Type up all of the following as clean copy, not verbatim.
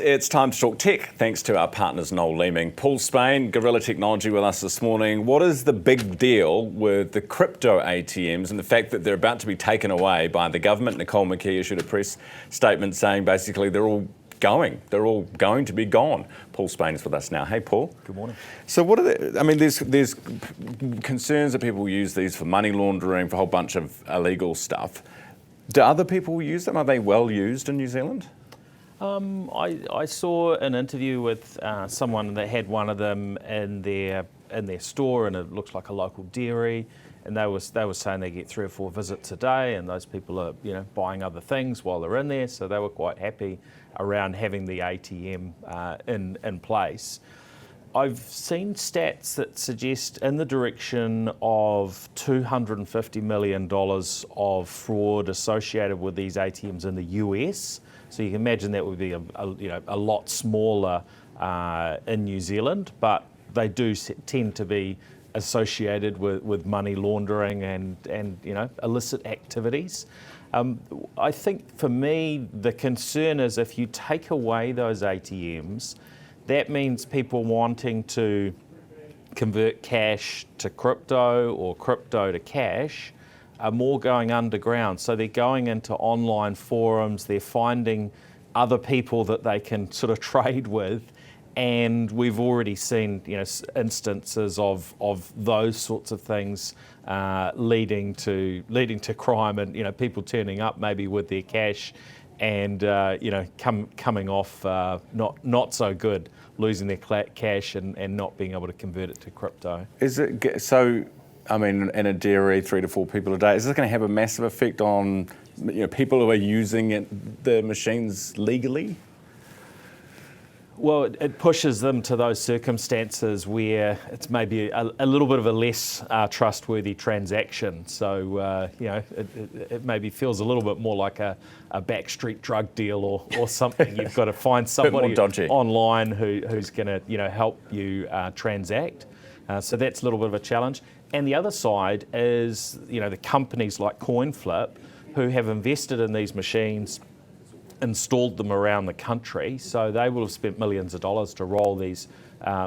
It's time to talk tech, thanks to our partners Noel Leeming. Paul Spain, Guerrilla Technology with us this morning. What is the big deal with the crypto ATMs and the fact that they're about to be taken away by the government? Nicole McKee issued a press statement saying basically they're all going to be gone. Paul Spain is with us now. Hey, Paul. Good morning. So what are they, I mean, there's concerns that people use these for money laundering, for a whole bunch of illegal stuff. Do other people use them? Are they well used in New Zealand? I saw an interview with someone that had one of them in their store, and it looks like a local dairy, and they were saying they get 3 or 4 visits a day, and those people are buying other things while they're in there, so they were quite happy around having the ATM in place. I've seen stats that suggest in the direction of $250 million of fraud associated with these ATMs in the US. So you can imagine that would be a lot smaller in New Zealand, but they do tend to be associated with money laundering and illicit activities. I think for me the concern is if you take away those ATMs, that means people wanting to convert cash to crypto or crypto to cash are more going underground. So they're going into online forums, they're finding other people that they can sort of trade with, and we've already seen instances of those sorts of things leading to crime, and people turning up maybe with their cash and coming off not so good, losing their cash and not being able to convert it to crypto. Is it so? I mean, in a dairy, 3 to 4 people a day, is this going to have a massive effect on people who are using the machines legally? Well, it pushes them to those circumstances where it's maybe a little bit of a less trustworthy transaction. So, it maybe feels a little bit more like a backstreet drug deal or something. You've got to find somebody online who's going to help you transact. So that's a little bit of a challenge. And the other side is, the companies like CoinFlip who have invested in these machines, installed them around the country, so they will have spent millions of dollars to roll these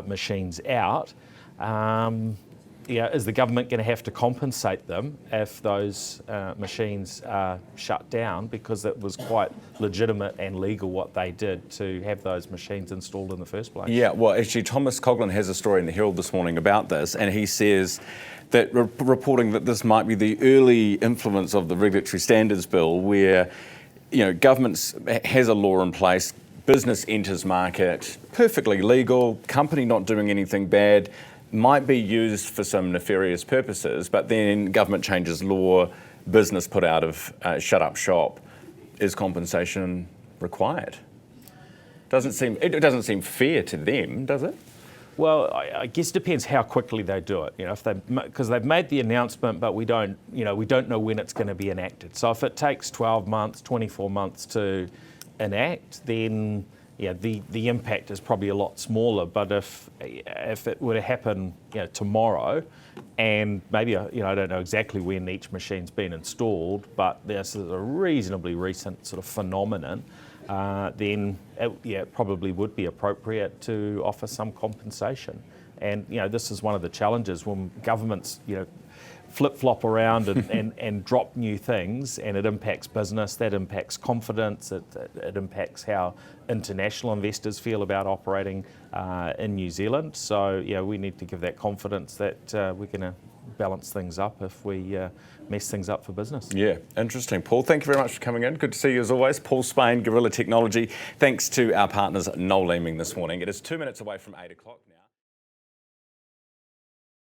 machines out. Is the government going to have to compensate them if those machines are shut down, because it was quite legitimate and legal what they did to have those machines installed in the first place? Yeah, well, actually, Thomas Coughlan has a story in the Herald this morning about this, and he says that reporting that this might be the early influence of the Regulatory Standards Bill, where government has a law in place, business enters market, perfectly legal, company not doing anything bad, might be used for some nefarious purposes, but then government changes law, business put out of shut up shop. Is compensation required? It doesn't seem fair to them, does it? Well, I guess it depends how quickly they do it. Because they've made the announcement, but we don't know when it's going to be enacted. So if it takes 12 months, 24 months to enact, then the impact is probably a lot smaller. But if it were to happen tomorrow, and maybe I don't know exactly when each machine's been installed, but this is a reasonably recent sort of phenomenon, then it probably would be appropriate to offer some compensation. And this is one of the challenges when governments flip-flop around and drop new things, and it impacts business, that impacts confidence, it impacts how international investors feel about operating in New Zealand. So we need to give that confidence that we're going to balance things up if we mess things up for business. Yeah, interesting. Paul, thank you very much for coming in. Good to see you as always. Paul Spain, Guerrilla Technology. Thanks to our partners Noel Leeming this morning. It is 2 minutes away from 8 o'clock now.